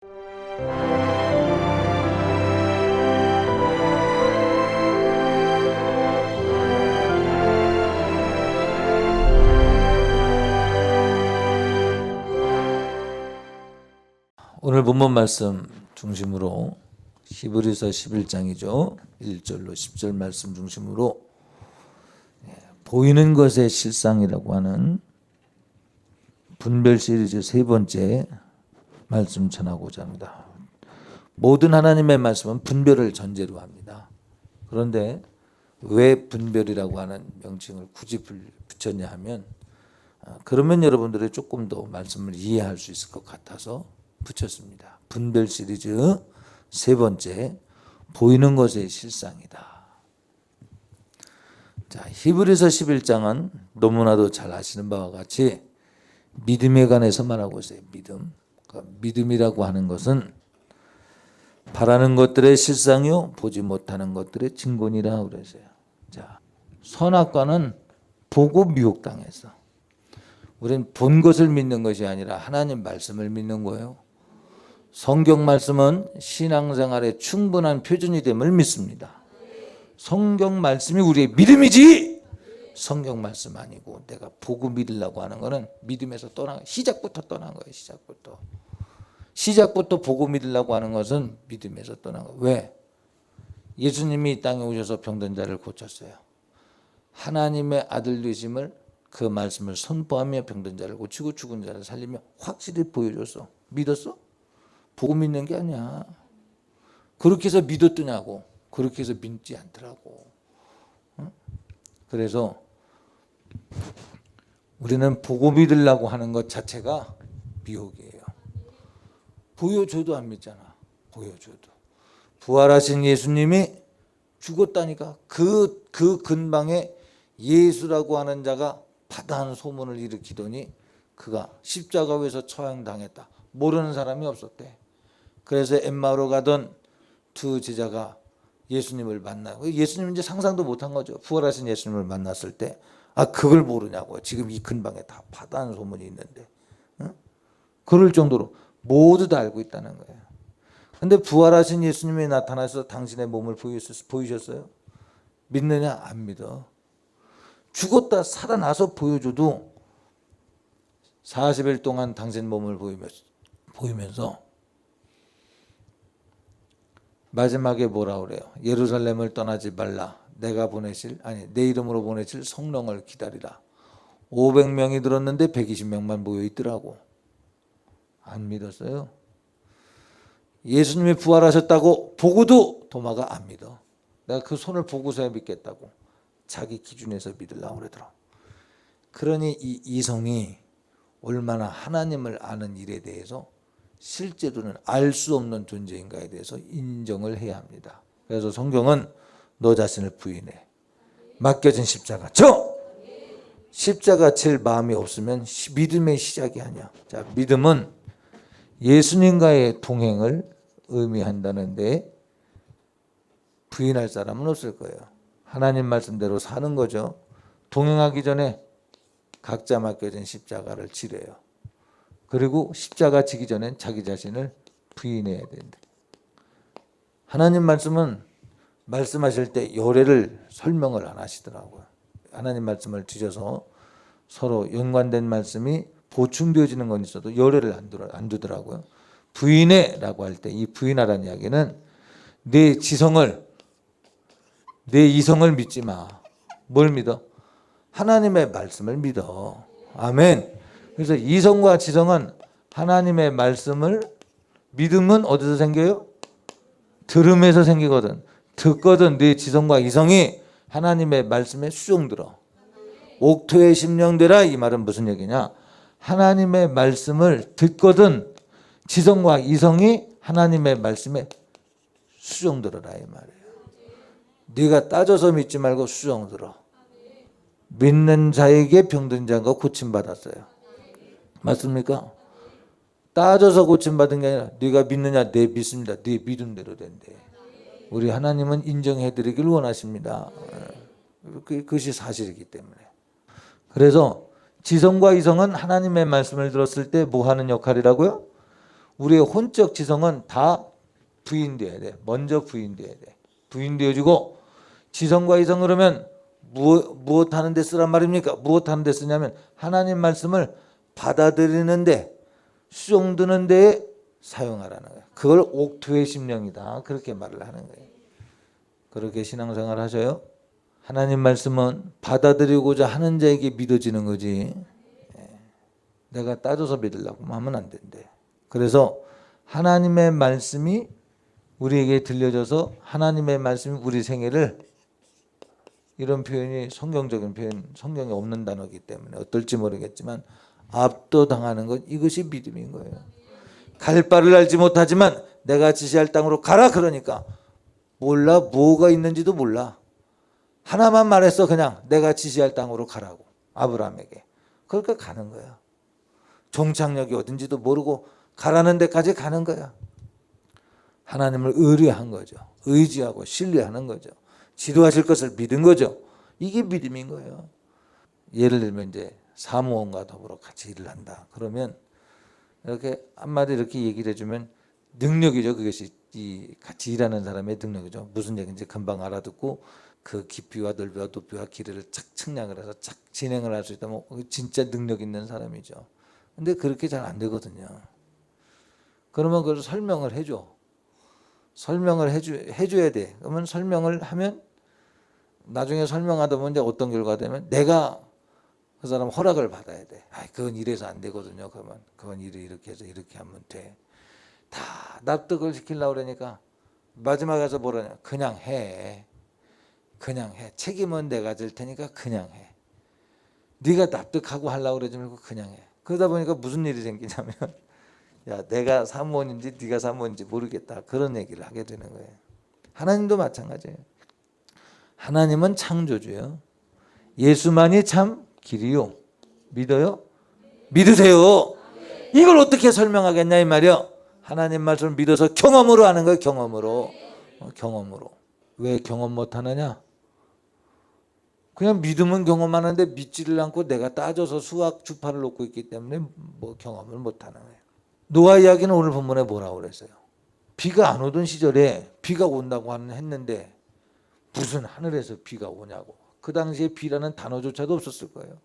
오늘 본문 말씀 중심으로 히브리서 11장이죠. 1절로 10절 말씀 중심으로 보이는 것의 실상이라고 하는 분별 시리즈 세 번째 말씀 전하고자 합니다. 모든 하나님의 말씀은 분별을 전제로 합니다. 그런데 왜 분별이라고 하는 명칭을 굳이 붙였냐 하면 그러면 여러분들이 조금 더 말씀을 이해할 수 있을 것 같아서 붙였습니다. 분별 시리즈 세 번째, 보이는 것의 실상이다. 자, 히브리서 11장은 너무나도 잘 아시는 바와 같이 믿음에 관해서 말하고 있어요. 믿음. 그러니까 믿음이라고 하는 것은 바라는 것들의 실상이요 보지 못하는 것들의 증거니라 그랬어요. 자, 선악과는 보고 미혹당했어. 우리는 본 것을 믿는 것이 아니라 하나님 말씀을 믿는 거예요. 성경 말씀은 신앙생활의 충분한 표준이 됨을 믿습니다. 성경 말씀이 우리의 믿음이지 성경 말씀 아니고 내가 보고 믿으려고 하는 거는 믿음에서 떠난 시작부터 떠난 거예요. 시작부터 보고 믿으려고 하는 것은 믿음에서 떠난 거예요. 왜? 예수님이 이 땅에 오셔서 병든 자를 고쳤어요. 하나님의 아들 되심을 그 말씀을 선포하며 병든 자를 고치고 죽은 자를 살리며 확실히 보여줬어. 믿었어? 보고 믿는 게 아니야. 그렇게 해서 믿었더냐고. 그렇게 해서 믿지 않더라고. 그래서 우리는 보고 믿으려고 하는 것 자체가 미혹이에요. 보여줘도 안 믿잖아. 보여줘도. 부활하신 예수님이 죽었다니까. 그 근방에 예수라고 하는 자가 바다한 소문을 일으키더니 그가 십자가 위에서 처형당했다. 모르는 사람이 없었대. 그래서 엠마오로 가던 두 제자가 예수님을 만나고 예수님 이제 상상도 못한 거죠. 부활하신 예수님을 만났을 때 그걸 모르냐고. 지금 이 근방에 다 바다한 소문이 있는데 그럴 정도로 모두 다 알고 있다는 거예요. 근데 부활하신 예수님이 나타나서 당신의 몸을 보이셨어요? 믿느냐? 안 믿어. 죽었다 살아나서 보여줘도 40일 동안 당신 몸을 보이면서 마지막에 뭐라 그래요? 예루살렘을 떠나지 말라. 내 이름으로 보내실 성령을 기다리라. 500명이 들었는데 120명만 모여 있더라고. 안 믿었어요. 예수님이 부활하셨다고 보고도 도마가 안 믿어. 내가 그 손을 보고서야 믿겠다고. 자기 기준에서 믿으려고 그러더라. 그러니 이 이성이 얼마나 하나님을 아는 일에 대해서 실제로는 알 수 없는 존재인가에 대해서 인정을 해야 합니다. 그래서 성경은 너 자신을 부인해. 맡겨진 십자가 져! 십자가 질 마음이 없으면 믿음의 시작이 아니야. 자, 믿음은 예수님과의 동행을 의미한다는데 부인할 사람은 없을 거예요. 하나님 말씀대로 사는 거죠. 동행하기 전에 각자 맡겨진 십자가를 지래요. 그리고 십자가 지기 전엔 자기 자신을 부인해야 된다. 하나님 말씀은 말씀하실 때 요래를 설명을 안 하시더라고요. 하나님 말씀을 뒤져서 서로 연관된 말씀이 보충되어지는 건 있어도 요래를 안 두더라고요. 부인해라고 할 때 이 부인하라는 이야기는 내 이성을 믿지 마. 뭘 믿어? 하나님의 말씀을 믿어. 아멘. 그래서 이성과 지성은 하나님의 말씀을 믿음은 어디서 생겨요? 들음에서 생기거든. 듣거든. 네 지성과 이성이 하나님의 말씀에 수종들어. 옥토의 심령되라. 이 말은 무슨 얘기냐? 하나님의 말씀을 듣거든 지성과 이성이 하나님의 말씀에 수종들어라 이 말이에요. 네가 따져서 믿지 말고 수종들어. 믿는 자에게 병든 자가 고침받았어요. 맞습니까? 따져서 고침받은 게 아니라 네가 믿느냐? 네 믿습니다. 네 믿음대로 된대. 우리 하나님은 인정해드리길 원하십니다. 그것이 사실이기 때문에. 그래서 지성과 이성은 하나님의 말씀을 들었을 때 뭐 하는 역할이라고요? 우리의 혼적 지성은 다 부인돼야 돼. 먼저 부인돼야 돼. 부인되어지고 지성과 이성 그러면 무엇 하는 데 쓰란 말입니까? 무엇 하는 데 쓰냐면 하나님 말씀을 받아들이는데 수용드는 데에 사용하라는 거예요. 그걸 옥토의 심령이다. 그렇게 말을 하는 거예요. 그렇게 신앙생활 하셔요? 하나님 말씀은 받아들이고자 하는 자에게 믿어지는 거지. 내가 따져서 믿으려고 하면 안 된대. 그래서 하나님의 말씀이 우리에게 들려져서 하나님의 말씀이 우리 생애를, 이런 표현이 성경적인 표현, 성경에 없는 단어이기 때문에 어떨지 모르겠지만 압도당하는 것, 이것이 믿음인 거예요. 갈 바를 알지 못하지만 내가 지시할 땅으로 가라 그러니까 몰라, 뭐가 있는지도 몰라. 하나만 말했어. 그냥 내가 지시할 땅으로 가라고 아브라함에게. 그러니까 가는 거야. 종착역이 어딘지도 모르고 가라는 데까지 가는 거야. 하나님을 의뢰한 거죠. 의지하고 신뢰하는 거죠. 지도하실 것을 믿은 거죠. 이게 믿음인 거예요. 예를 들면 이제 사무원과 더불어 같이 일을 한다. 그러면 이렇게 한마디 이렇게 얘기를 해주면 능력이죠. 그것이 이 같이 일하는 사람의 능력이죠. 무슨 얘기인지 금방 알아듣고 그 깊이와 넓이와 높이와 길이를 착 측량을 해서 착 진행을 할 수 있다면 진짜 능력 있는 사람이죠. 근데 그렇게 잘 안 되거든요. 그러면 그걸 설명을 해줘. 설명을 해줘야 돼. 그러면 설명을 하면 나중에 설명하다 보면 이제 어떤 결과가 되면 내가 그 사람 허락을 받아야 돼. 그건 이래서 안 되거든요. 그러면 그건 이렇게 해서 이렇게 하면 돼. 다 납득을 시키려고 그러니까 마지막에 가서 뭐라냐. 그냥 해. 그냥 해. 책임은 내가 질 테니까 그냥 해. 네가 납득하고 하려고 그러지 말고 그냥 해. 그러다 보니까 무슨 일이 생기냐면 야, 내가 사무원인지 네가 사무원인지 모르겠다. 그런 얘기를 하게 되는 거예요. 하나님도 마찬가지예요. 하나님은 창조주예요. 예수만이 참 길이요. 믿어요? 믿으세요. 이걸 어떻게 설명하겠냐 이 말이요. 하나님 말씀을 믿어서 경험으로 하는 거예요. 경험으로. 경험으로. 왜 경험 못하느냐? 그냥 믿으면 경험하는데 믿지를 않고 내가 따져서 수학 주파를 놓고 있기 때문에 뭐 경험을 못하는 거예요. 노아 이야기는 오늘 본문에 뭐라고 그랬어요? 비가 안 오던 시절에 비가 온다고 했는데 무슨 하늘에서 비가 오냐고. 그 당시에 비라는 단어조차도 없었을 거예요.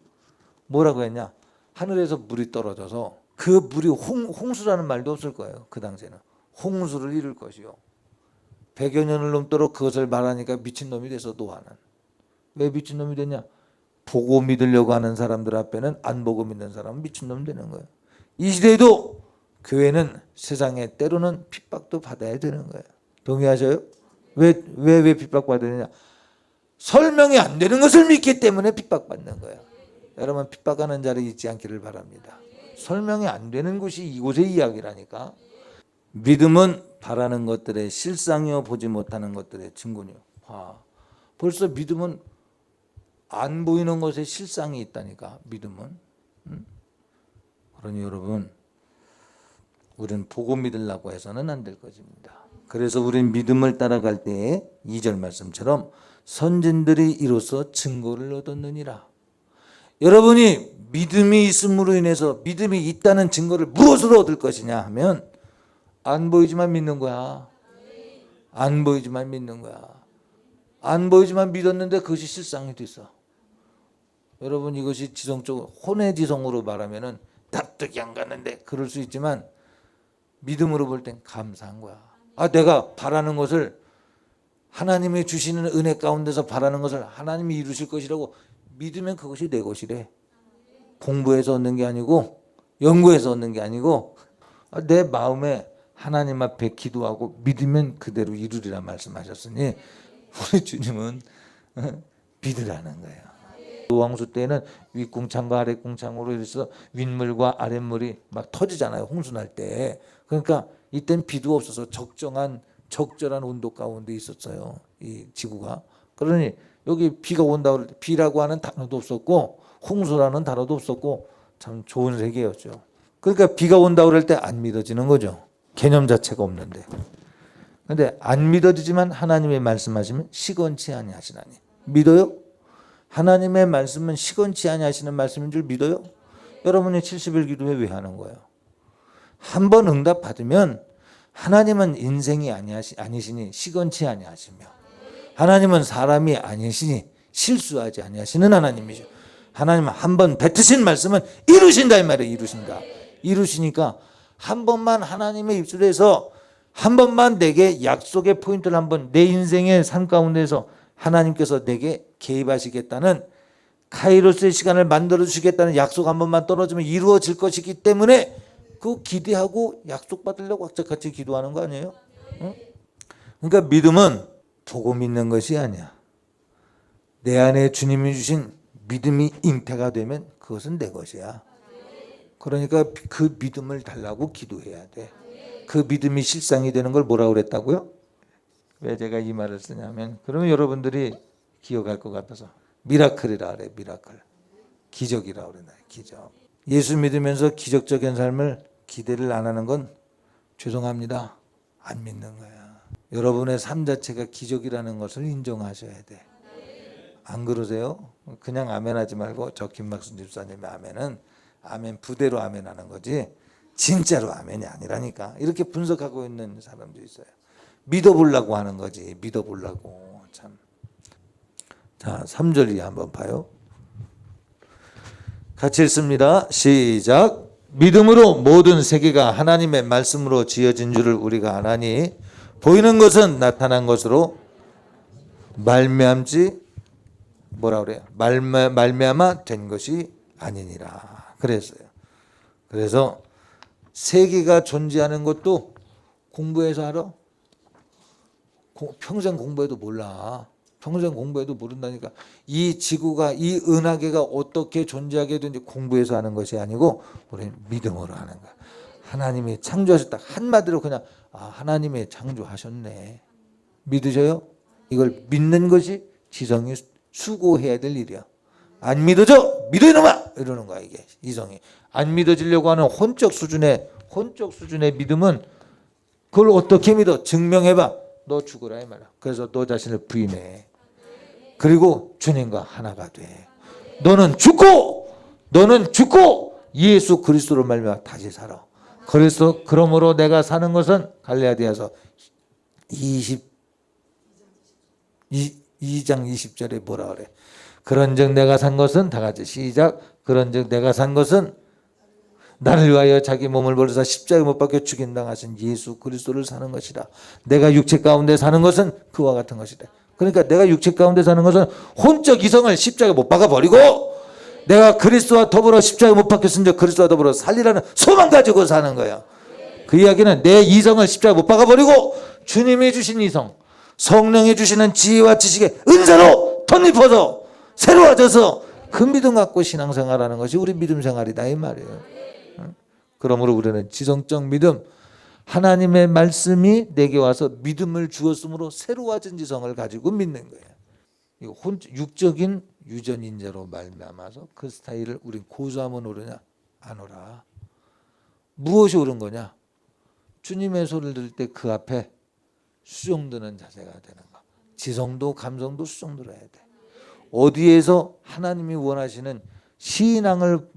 뭐라고 했냐? 하늘에서 물이 떨어져서 그 물이 홍수라는 말도 없을 거예요. 그 당시에는 홍수를 이룰 것이요. 100여 년을 넘도록 그것을 말하니까 미친놈이 돼서 노아는. 왜 미친놈이 되냐? 보고 믿으려고 하는 사람들 앞에는 안 보고 믿는 사람은 미친놈 되는 거예요. 이 시대에도 교회는 세상에 때로는 핍박도 받아야 되는 거예요. 동의하셔요? 왜 핍박받느냐? 설명이 안 되는 것을 믿기 때문에 핍박받는 거예요. 여러분 핍박하는 자를 잊지 않기를 바랍니다. 설명이 안 되는 것이 이곳의 이야기라니까. 믿음은 바라는 것들의 실상이요 보지 못하는 것들의 증거니요. 벌써 믿음은 안 보이는 것에 실상이 있다니까. 믿음은. 그러니 여러분 우리는 보고 믿으려고 해서는 안 될 것입니다. 그래서 우리는 믿음을 따라갈 때에 2절 말씀처럼 선진들이 이로써 증거를 얻었느니라. 여러분이 믿음이 있음으로 인해서 믿음이 있다는 증거를 무엇으로 얻을 것이냐 하면 안 보이지만 믿는 거야. 안 보이지만 믿는 거야. 안 보이지만 믿었는데 그것이 실상이 됐어. 여러분 이것이 지성적으로 혼의 지성으로 말하면은 납득이 안 갔는데 그럴 수 있지만 믿음으로 볼 땐 감사한 거야. 내가 바라는 것을 하나님이 주시는 은혜 가운데서 바라는 것을 하나님이 이루실 것이라고 믿으면 그것이 내 것이래. 공부해서 얻는 게 아니고 연구해서 얻는 게 아니고 내 마음에 하나님 앞에 기도하고 믿으면 그대로 이루리라 말씀하셨으니 우리 주님은 믿으라는 거예요. 노왕수 때는 윗궁창과 아랫궁창으로 해서 윗물과 아랫물이 막 터지잖아요. 홍수날 때. 그러니까 이땐 비도 없어서 적절한 온도 가운데 있었어요. 이 지구가. 그러니 여기 비가 온다 그럴 때 비라고 하는 단어도 없었고 홍수라는 단어도 없었고 참 좋은 세계였죠. 그러니까 비가 온다 그럴 때 안 믿어지는 거죠. 개념 자체가 없는데. 근데 안 믿어지지만 하나님의 말씀하시면 시건치 아니하시나니. 믿어요? 하나님의 말씀은 시건치 아니하시는 말씀인 줄 믿어요? 여러분이 70일 기도회 왜 하는 거예요? 한 번 응답 받으면 하나님은 인생이 아니시니 시건치 아니하시며 하나님은 사람이 아니시니 실수하지 아니하시는 하나님이죠. 하나님은 한 번 뱉으신 말씀은 이루신다 이 말이에요. 이루신다. 이루시니까 한 번만 하나님의 입술에서 한 번만 내게 약속의 포인트를 한번 내 인생의 삶 가운데서 하나님께서 내게 개입하시겠다는 카이로스의 시간을 만들어 주시겠다는 약속 한 번만 떨어지면 이루어질 것이기 때문에 그 기대하고 약속 받으려고 같이 기도하는 거 아니에요? 응? 그러니까 믿음은 보고 믿는 것이 아니야. 내 안에 주님이 주신 믿음이 잉태가 되면 그것은 내 것이야. 그러니까 그 믿음을 달라고 기도해야 돼. 그 믿음이 실상이 되는 걸 뭐라고 그랬다고요? 왜 제가 이 말을 쓰냐면 그러면 여러분들이 기억할 것 같아서 미라클이라 그래. 미라클. 기적이라고 그래. 기적. 예수 믿으면서 기적적인 삶을 기대를 안 하는 건 죄송합니다. 안 믿는 거야. 여러분의 삶 자체가 기적이라는 것을 인정하셔야 돼. 안 그러세요? 그냥 아멘하지 말고 저 김막순 집사님의 아멘은 아멘 부대로 아멘하는 거지 진짜로 아멘이 아니라니까. 이렇게 분석하고 있는 사람도 있어요. 믿어보려고 하는 거지. 믿어보려고. 참. 자, 3절이 한번 봐요. 같이 읽습니다. 시작. 믿음으로 모든 세계가 하나님의 말씀으로 지어진 줄을 우리가 아나니 보이는 것은 나타난 것으로 말미암지 뭐라 그래요? 말미암아 된 것이 아니니라 그랬어요. 그래서 세계가 존재하는 것도 공부해서 알아? 평생 공부해도 몰라. 평생 공부해도 모른다니까. 이 지구가 이 은하계가 어떻게 존재하게 되는지 공부해서 하는 것이 아니고 우리는 믿음으로 하는 거야. 하나님이 창조하셨다. 한마디로 그냥 하나님이 창조하셨네. 믿으셔요? 이걸 믿는 것이 지성이 수고해야 될 일이야. 안 믿어져? 믿어 이놈아! 이러는 거야 이게 이성이. 안 믿어지려고 하는 혼적 수준의 믿음은 그걸 어떻게 믿어? 증명해봐. 너 죽으라 이 말이야. 그래서 너 자신을 부인해. 그리고 주님과 하나가 돼. 너는 죽고 예수 그리스도로 말미암아 다시 살아. 그래서 그러므로 내가 사는 것은 갈라디아서 2장 20절에 뭐라 그래? 그런즉 내가 산 것은 다 같이 시작. 그런즉 내가 산 것은 나를 위하여 자기 몸을 버리사 십자가에 못 박혀 죽인당하신 예수 그리스도를 사는 것이라. 내가 육체 가운데 사는 것은 그와 같은 것이다. 그러니까 내가 육체 가운데 사는 것은 혼적 이성을 십자가에 못 박아 버리고 내가 그리스도와 더불어 십자가에 못 박혔은즉 그리스도와 더불어 살리라는 소망 가지고 사는 거야. 그 이야기는 내 이성을 십자가에 못 박아 버리고 주님이 주신 이성, 성령이 주시는 지혜와 지식의 은사로 덧입혀서 새로워져서 그 믿음 갖고 신앙생활하는 것이 우리 믿음 생활이다 이 말이에요. 그러므로 우리는 지성적 믿음, 하나님의 말씀이 내게 와서 믿음을 주었으므로 새로워진 지성을 가지고 믿는 거예요. 육적인 유전인자로 말미암아서 그 스타일을 우리 고수하면 오르냐? 안 오라. 무엇이 옳은 거냐? 주님의 소리를 들을 때 그 앞에 수종드는 자세가 되는 거. 지성도 감성도 수종들어야 돼. 어디에서 하나님이 원하시는 신앙을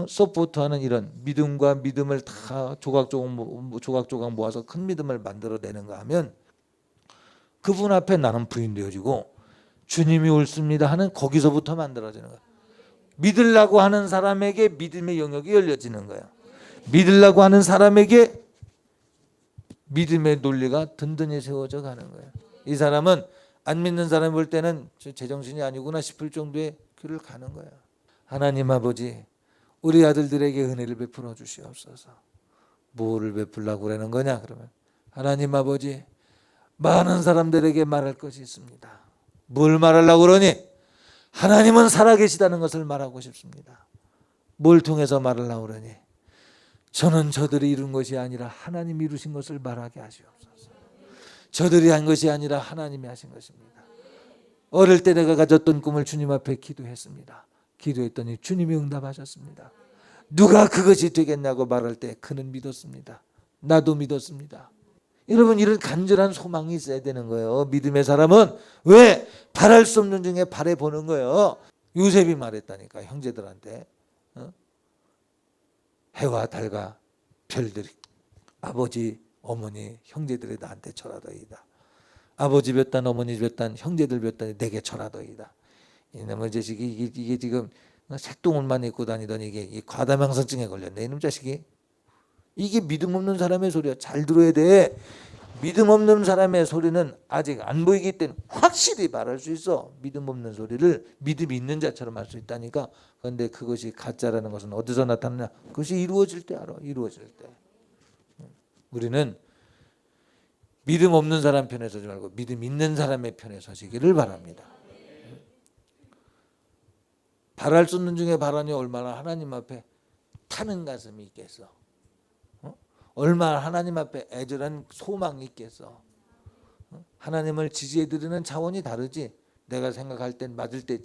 서포트하는 이런 믿음과 믿음을 다 조각조각 모아서 큰 믿음을 만들어내는가 하면 그분 앞에 나는 부인되어지고 주님이 옳습니다 하는 거기서부터 만들어지는 거야. 믿으려고 하는 사람에게 믿음의 영역이 열려지는 거야. 믿으려고 하는 사람에게 믿음의 논리가 든든히 세워져 가는 거야. 이 사람은 안 믿는 사람 볼 때는 제정신이 아니구나 싶을 정도의 길을 가는 거야. 하나님 아버지, 우리 아들들에게 은혜를 베풀어 주시옵소서. 뭐를 베풀라고 그러는 거냐? 그러면 하나님 아버지, 많은 사람들에게 말할 것이 있습니다. 뭘 말하려고 그러니? 하나님은 살아계시다는 것을 말하고 싶습니다. 뭘 통해서 말하려고 그러니? 저는 저들이 이룬 것이 아니라 하나님이 이루신 것을 말하게 하시옵소서. 저들이 한 것이 아니라 하나님이 하신 것입니다. 어릴 때 내가 가졌던 꿈을 주님 앞에 기도했습니다. 기도했더니 주님이 응답하셨습니다. 누가 그것이 되겠냐고 말할 때 그는 믿었습니다. 나도 믿었습니다. 여러분, 이런 간절한 소망이 있어야 되는 거예요. 믿음의 사람은 왜 바랄 수 없는 중에 바라보는 거예요. 요셉이 말했다니까 형제들한테. 해와 달과 별들이 아버지, 어머니, 형제들이 나한테 절하더이다. 아버지 몇 단, 어머니 몇 단, 형제들 몇 단이 내게 절하더이다. 이놈의 자식이 이게 지금 색동옷만 입고 다니더니 이게 이 과다망상증에 걸렸네. 이놈 자식이. 이게 믿음 없는 사람의 소리야. 잘 들어야 돼. 믿음 없는 사람의 소리는 아직 안 보이기 때문에 확실히 말할 수 있어. 믿음 없는 소리를 믿음이 있는 자처럼 할 수 있다니까. 그런데 그것이 가짜라는 것은 어디서 나타나냐? 그것이 이루어질 때 알아. 이루어질 때. 우리는 믿음 없는 사람 편에 서지 말고 믿음 있는 사람의 편에 서시기를 바랍니다. 바랄 수 있는 중에 바라니 얼마나 하나님 앞에 타는 가슴이 있겠어. 얼마나 하나님 앞에 애절한 소망이 있겠어. 하나님을 지지해드리는 차원이 다르지. 내가 생각할 땐 맞을 때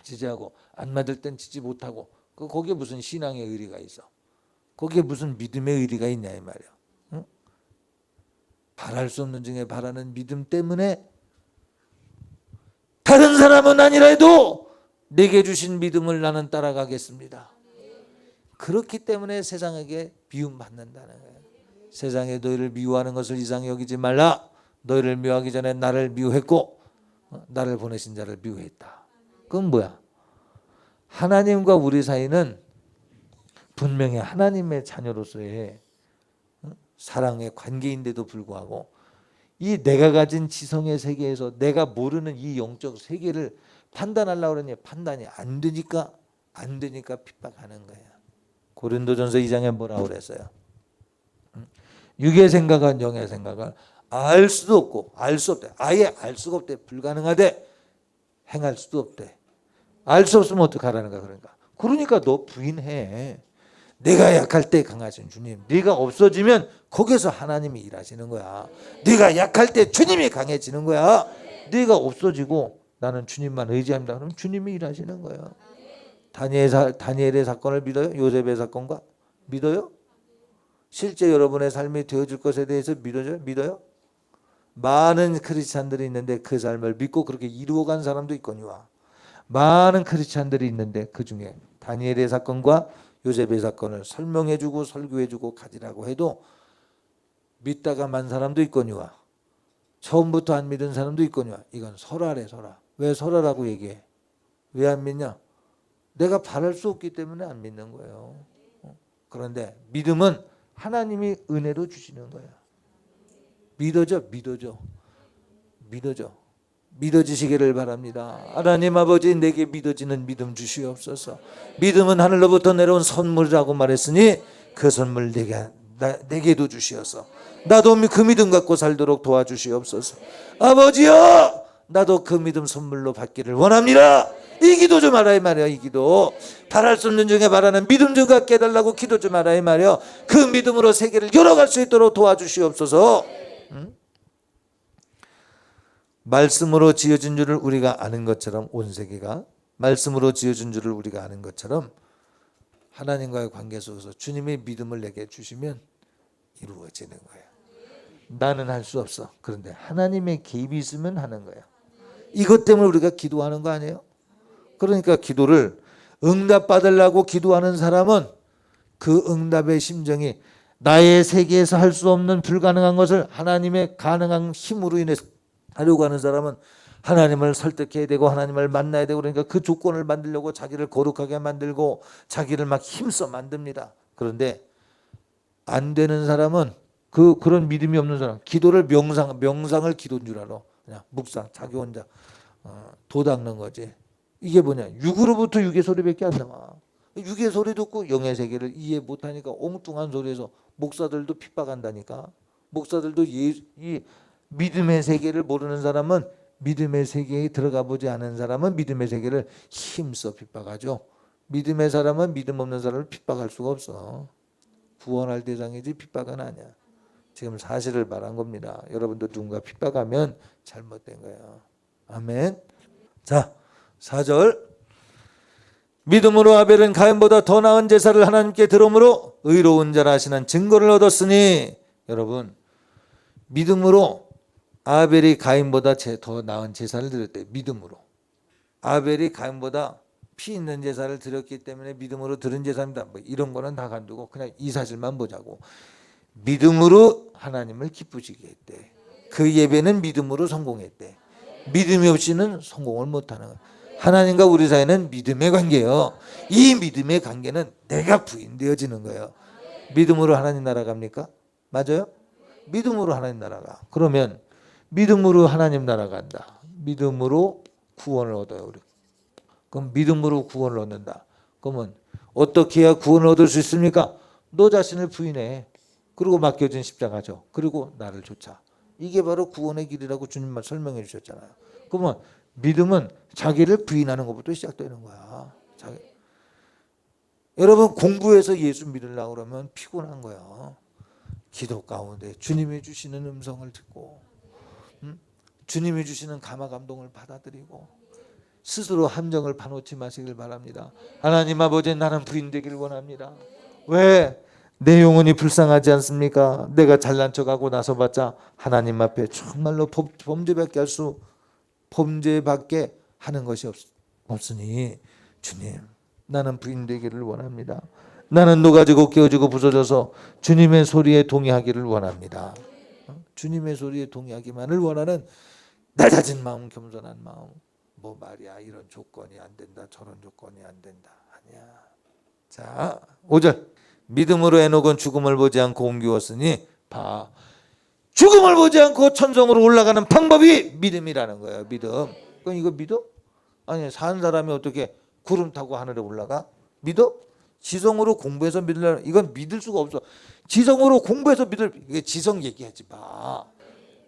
지지하고 안 맞을 땐 지지 못하고 거기에 무슨 신앙의 의리가 있어. 거기에 무슨 믿음의 의리가 있냐 이 말이야. 바랄 수 없는 중에 바라는 믿음 때문에 다른 사람은 아니라도 내게 주신 믿음을 나는 따라가겠습니다. 그렇기 때문에 세상에게 미움받는다는 거예요. 세상에 너희를 미워하는 것을 이상히 여기지 말라. 너희를 미워하기 전에 나를 미워했고 나를 보내신 자를 미워했다. 그건 뭐야? 하나님과 우리 사이는 분명히 하나님의 자녀로서의 사랑의 관계인데도 불구하고 이 내가 가진 지성의 세계에서 내가 모르는 이 영적 세계를 판단하려고 그러니 판단이 안 되니까 핍박하는 거야. 고린도전서 2장에 뭐라고 그랬어요? 육의 생각은 영의 생각을 알 수도 없고 알 수 없대. 아예 알 수가 없대. 불가능하대. 행할 수도 없대. 알 수 없으면 어떡하라는 거야. 그러니까 너 부인해. 내가 약할 때 강하신 주님. 네가 없어지면 거기서 하나님이 일하시는 거야. 네가 약할 때 주님이 강해지는 거야. 네가 없어지고 나는 주님만 의지합니다. 그럼 주님이 일하시는 거예요. 다니엘의 사건을 믿어요? 요셉의 사건과 믿어요? 실제 여러분의 삶이 되어줄 것에 대해서 믿어요? 많은 크리스찬들이 있는데 그 삶을 믿고 그렇게 이루어간 사람도 있거니와 많은 크리스찬들이 있는데 그 중에 다니엘의 사건과 요셉의 사건을 설명해주고 설교해주고 가지라고 해도 믿다가 만 사람도 있거니와 처음부터 안 믿은 사람도 있거니와 이건 설화래 설화. 왜 설화라고 얘기해? 왜 안 믿냐? 내가 바랄 수 없기 때문에 안 믿는 거예요. 그런데 믿음은 하나님이 은혜로 주시는 거야. 믿어져. 믿어지시기를 바랍니다. 하나님 아버지 내게 믿어지는 믿음 주시옵소서. 믿음은 하늘로부터 내려온 선물이라고 말했으니 그 선물 내게도 주시옵소서. 나도 그 믿음 갖고 살도록 도와주시옵소서. 아버지여 나도 그 믿음 선물로 받기를 원합니다. 이 기도 좀 하라 이 말이야. 이 기도 바랄 수 없는 중에 바라는 믿음 좀 갖게 해달라고 기도 좀 하라 이 말이야. 그 믿음으로 세계를 열어갈 수 있도록 도와주시옵소서. 말씀으로 지어진 줄을 우리가 아는 것처럼 온 세계가 말씀으로 지어진 줄을 우리가 아는 것처럼 하나님과의 관계 속에서 주님의 믿음을 내게 주시면 이루어지는 거예요. 나는 할 수 없어. 그런데 하나님의 개입이 있으면 하는 거예요. 이것 때문에 우리가 기도하는 거 아니에요? 그러니까 기도를 응답받으려고 기도하는 사람은 그 응답의 심정이 나의 세계에서 할 수 없는 불가능한 것을 하나님의 가능한 힘으로 인해서 하려고 하는 사람은 하나님을 설득해야 되고 하나님을 만나야 되고 그러니까 그 조건을 만들려고 자기를 거룩하게 만들고 자기를 막 힘써 만듭니다. 그런데 안 되는 사람은 그런 믿음이 없는 사람 기도를 명상을 기도인 줄 알아. 그냥 묵상 자기 혼자 도 닦는 거지. 이게 뭐냐 육으로부터 육의 소리밖에 안 나와. 육의 소리 듣고 영의 세계를 이해 못하니까 엉뚱한 소리에서 목사들도 핍박한다니까. 목사들도 이 믿음의 세계를 모르는 사람은 믿음의 세계에 들어가 보지 않은 사람은 믿음의 세계를 힘써 핍박하죠. 믿음의 사람은 믿음 없는 사람을 핍박할 수가 없어. 구원할 대상이지 핍박은 아니야. 지금 사실을 말한 겁니다. 여러분도 누군가 핍박하면 잘못된 거예요. 아멘. 자 4절 믿음으로 아벨은 가인보다 더 나은 제사를 하나님께 드림으로 의로운 자라 하시는 증거를 얻었으니 여러분 믿음으로 아벨이 가인보다 더 나은 제사를 드렸대. 믿음으로 아벨이 가인보다 피 있는 제사를 드렸기 때문에 믿음으로 드린 제사입니다. 뭐 이런 거는 다 간두고 그냥 이 사실만 보자고 믿음으로 하나님을 기쁘시게 했대. 그 예배는 믿음으로 성공했대. 믿음이 없이는 성공을 못하는 거야. 하나님과 우리 사이는 믿음의 관계예요. 이 믿음의 관계는 내가 부인되어지는 거예요. 믿음으로 하나님 나라 갑니까? 맞아요? 믿음으로 하나님 나라가. 그러면 믿음으로 하나님 나라 간다. 믿음으로 구원을 얻어요. 우리. 그럼 믿음으로 구원을 얻는다. 그러면 어떻게 해야 구원을 얻을 수 있습니까? 너 자신을 부인해. 그리고 맡겨진 십자가죠. 그리고 나를 쫓아. 이게 바로 구원의 길이라고 주님만 설명해 주셨잖아요. 그러면 믿음은 자기를 부인하는 것부터 시작되는 거야. 여러분 공부해서 예수 믿으려고 그러면 피곤한 거야. 기도 가운데 주님이 주시는 음성을 듣고 주님이 주시는 감화 감동을 받아들이고 스스로 함정을 파놓지 마시길 바랍니다. 하나님 아버지, 나는 부인되길 원합니다. 왜? 내 영혼이 불쌍하지 않습니까? 내가 잘난 척하고 나서봤자 하나님 앞에 정말로 범죄밖에 하는 것이 없으니 주님, 나는 부인되기를 원합니다. 나는 녹아지고 깨어지고 부서져서 주님의 소리에 동의하기를 원합니다. 주님의 소리에 동의하기만을 원하는 낮아진 마음, 겸손한 마음. 뭐 말이야, 이런 조건이 안 된다, 저런 조건이 안 된다. 아니야. 자, 5절. 믿음으로 에녹은 죽음을 보지 않고 옮기었으니 봐. 죽음을 보지 않고 천성으로 올라가는 방법이 믿음이라는 거예요. 믿음. 그럼 이거 믿어? 아니, 사는 사람이 어떻게 구름 타고 하늘에 올라가? 믿어? 지성으로 공부해서 믿으려는, 이건 믿을 수가 없어. 지성으로 공부해서 이게 지성 얘기하지 마.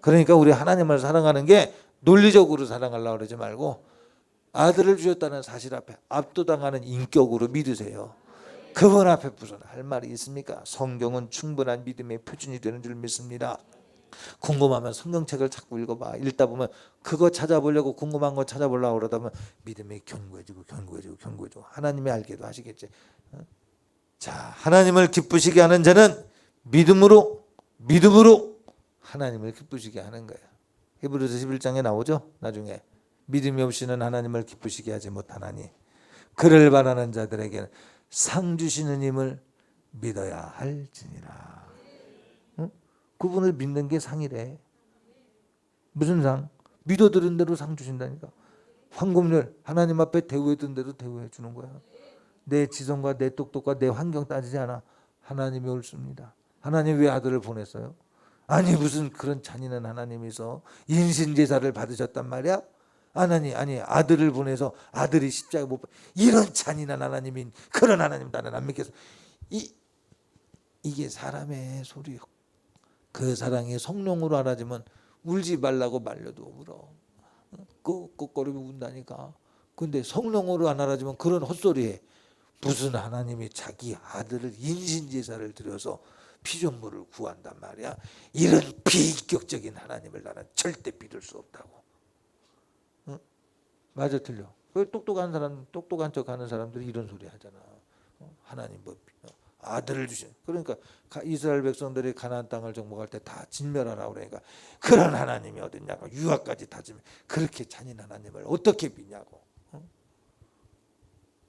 그러니까 우리 하나님을 사랑하는 게 논리적으로 사랑하려고 그러지 말고 아들을 주셨다는 사실 앞에 압도당하는 인격으로 믿으세요. 그분 앞에 무슨 할 말이 있습니까? 성경은 충분한 믿음의 표준이 되는 줄 믿습니다. 궁금하면 성경책을 자꾸 읽어봐. 읽다 보면 그거 찾아보려고 궁금한 거 찾아보려고 그러다 보면 믿음이 견고해지고 하나님이 알게도 하시겠지. 자, 하나님을 기쁘시게 하는 자는 믿음으로 하나님을 기쁘시게 하는 거예요. 히브리서 11장에 나오죠. 나중에 믿음이 없이는 하나님을 기쁘시게 하지 못하나니 그를 바라는 자들에게는 상 주시는 힘을 믿어야 할지니라. 그분을 믿는 게 상이래. 무슨 상? 믿어들은 대로 상 주신다니까. 황금률 하나님 앞에 대우해둔 대로 대우해 주는 거야. 내 지성과 내 똑똑과 내 환경 따지지 않아. 하나님이 옳습니다. 하나님 왜 아들을 보냈어요? 아니, 무슨 그런 잔인한 하나님이서 인신제사를 받으셨단 말이야? 아니 아들을 보내서 아들이 십자가 못 받. 이런 잔인한 하나님인 그런 하나님 나는 안 믿겠어. 이게 사람의 소리요. 그 사랑이 성령으로 알아지면 울지 말라고 말려도 울어. 꺽꺽거리고 운다니까. 근데 성령으로 안 알아지면 그런 헛소리해. 무슨 하나님이 자기 아들을 인신제사를 드려서 피조물을 구한단 말이야. 이런 비인격적인 하나님을 나는 절대 믿을 수 없다고. 응? 맞아, 틀려. 똑똑한 척하는 사람들이 이런 소리 하잖아. 하나님 뭐 아들을 주신. 그러니까 이스라엘 백성들이 가나안 땅을 정복할 때 다 진멸하라고 그러니까 그런 하나님이 어딨냐고. 유아까지 다 진멸. 그렇게 잔인한 하나님을 어떻게 믿냐고.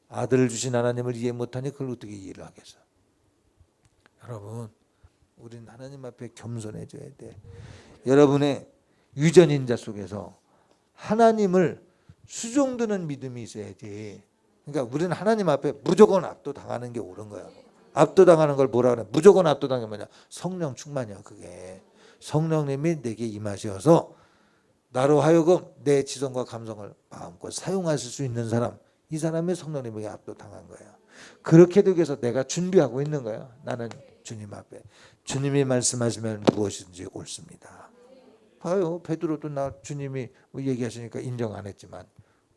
아들을 주신 하나님을 이해 못하니 그걸 어떻게 이해를 하겠어. 여러분, 우리는 하나님 앞에 겸손해져야 돼. 여러분의 유전인자 속에서 하나님을 수종드는 믿음이 있어야지. 그러니까 우리는 하나님 앞에 무조건 압도당하는 게 옳은 거야. 압도당하는 걸 뭐라 그래? 무조건 압도당하는 게 뭐냐? 성령 충만이야. 그게 성령님이 내게 임하셔서 나로 하여금 내 지성과 감성을 마음껏 사용하실 수 있는 사람, 이 사람이 성령님에게 압도당한 거예요. 그렇게 되기 위해서 내가 준비하고 있는 거야. 나는 주님 앞에. 주님이 말씀하시면 무엇이든지 옳습니다. 봐요. 베드로도 나 주님이 얘기하시니까 인정 안 했지만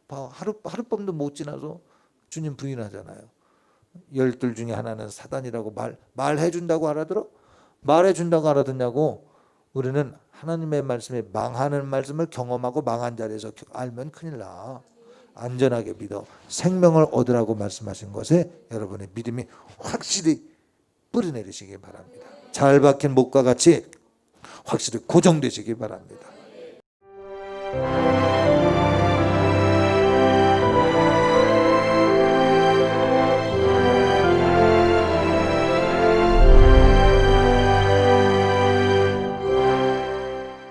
봐, 하룻밤도 못 지나서 주님 부인하잖아요. 12 중에 하나는 사단이라고 말해준다고 알아들어? 말해준다고 알아듣냐고. 우리는 하나님의 말씀에 망하는 말씀을 경험하고 망한 자리에서 알면 큰일 나. 안전하게 믿어 생명을 얻으라고 말씀하신 것에 여러분의 믿음이 확실히 뿌리내리시기 바랍니다. 잘 박힌 목과 같이 확실히 고정되시기 바랍니다.